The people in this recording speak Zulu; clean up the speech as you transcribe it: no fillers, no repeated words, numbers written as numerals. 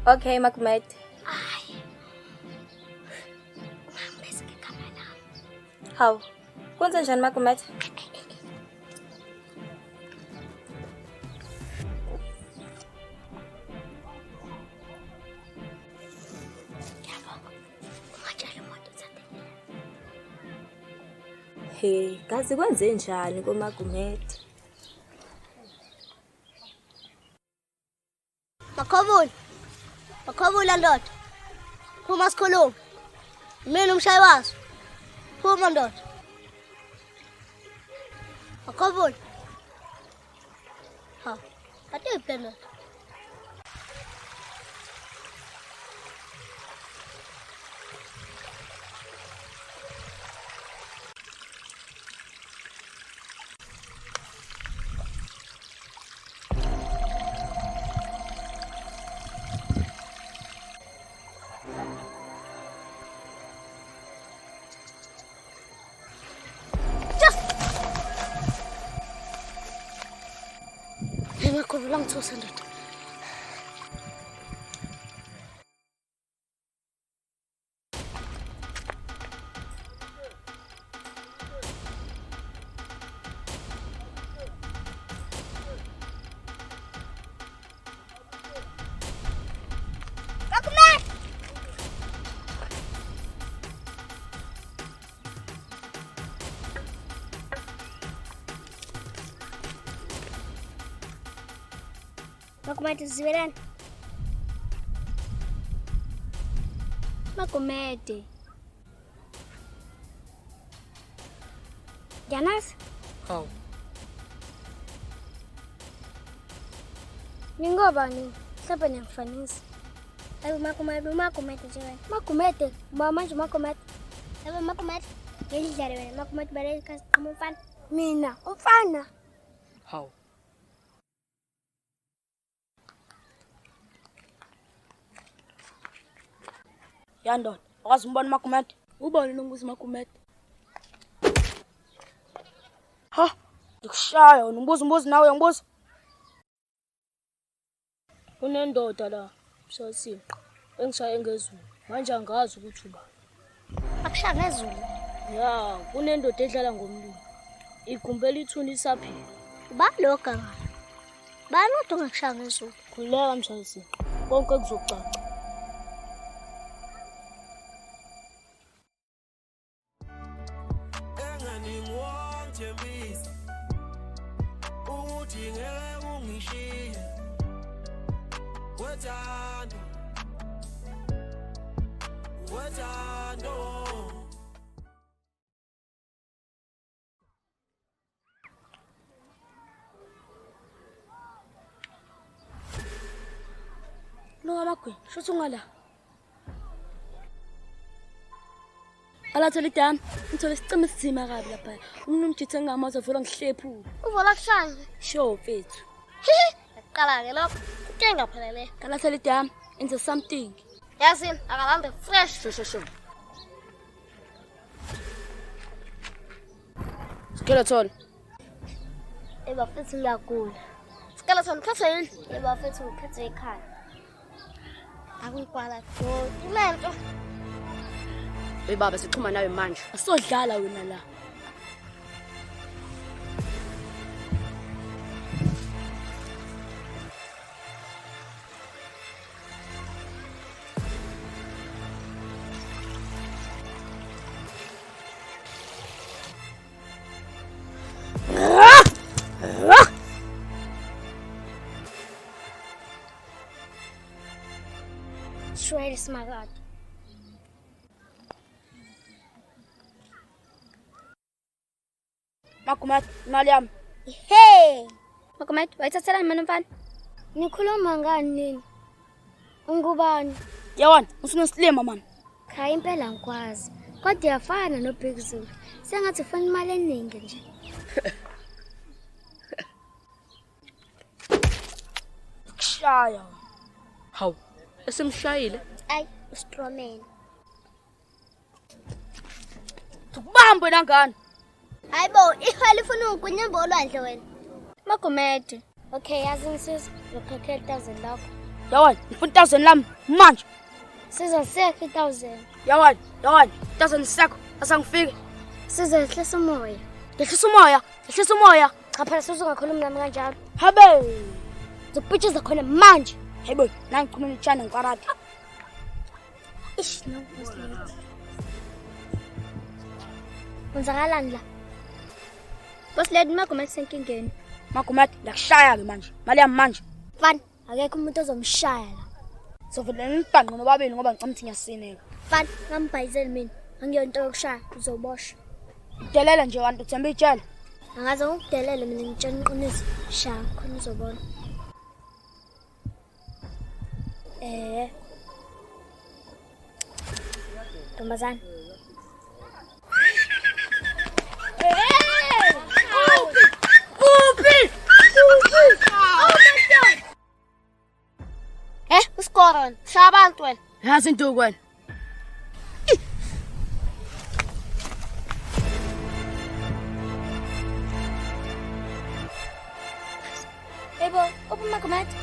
Okay, MaGumede. Ay. Bese ngegama lami. Hawu. Kwenze njani MaGumede? Hey, kazi kwenze njani koMaGumede? Makhovula ndoda. Phuma sikhuluma. Mina umshayi waso. Phuma ndoda. Makhovula. Ha. Ate iplano. Makhovula ngithosa ndoda. Makhovula zivelani. MaGumede. Janas? Hawu. Ningobani? Mhlawumbe ngiyakufanisa. Hayi MaGumede nje wena. MaGumede, manje MaGumede. Hayi MaGumede. Ngendlela wena MaGumede baleke kasiqhama umfana. Mina, umfana. Hawu. Yandona, akazi umbona MaGumede. Ubone nombuzo MaGumede. Ha, ngikushaya wena umbuzo nawe uyangibuza. Kunendoda la, msasiqa. Engishaye ngezulu. Manje angazi ukuthi uba. Akushaya ngezulu. Ya, kunendoda edlala ngomlilo. Igumbela ithuna isaphila. Ba loka ngala. Bani uthi ungakushaya ngezulu? Khuleka msasiqa. Konke kuzocaca. Lo makwe, shothi ungala. Alathola idam, ngithola isicima sithima kabi lapha. Umuntu umjithe ngamazi avula ngihlephu. Uvola kushaya. Sho mfethu. Yaqala ke lokho. Inkinga phela le. Alathola idam, enze something. Yasini, akalambe fresh. Sho. Skeleton. Bafethu ngiyagula. Skeleton phethe yini? Bafethu ngiphethe ekhaya. Akuyikwala do. Imento. Baba sichuma nawe manje. Asodlala wena la. Shwele smagad. MaGumede, imali yami. Hey! MaGumede, wayithathelani mina mfana? Nikhuluma ngani nini? Ungubani? Yawani, usunesilima man. Cha impela ngikwazi. Kodwa yafana noBig Zulu. Sengathi ufuna imali eningi nje. Kushaya. Hawu, esemshayile. Ay, uStroman. Tukubambe nangani? Hayibo, ihwala ifuna ukunyamba olwandle wena. MaGumede. Okay, yazi ngisiza. Ngikhokhela 1000 lakho. Yawani, ngifuna 1000 lami manje. Sizosekho 1000. Yawani, 1000 sekho asangifike. Sizohlisa umoya. Yehlisa umoya. Cha phela susungakhulumi nami kanjalo. Habe. Zopitsheza khona manje. Hayibo, nangiqhumela itshana ngikarati. Ish, no Bosslady. Kwenzakalani la? Bosslady MaGumede senkingeni. MaGumede, lakushaya ke manje. Mali yami manje. Mfana, akekho umuntu ozomshaya la. Sovela nibhanqo nobabili ngoba ngicamthi ngiyasineka. Mfana, ngambhayizeli mina. Angiyonto yokushaya, uzoboshwa. Udelela nje wantu uthemba itshela. Angaze ngikudelele mina ngitshela iqiniso. Shaya khona uzobona. Ntombazane. Uskoron, shaya abantu wena. Yazi into kwena. Yebo, uphuma MaGumede.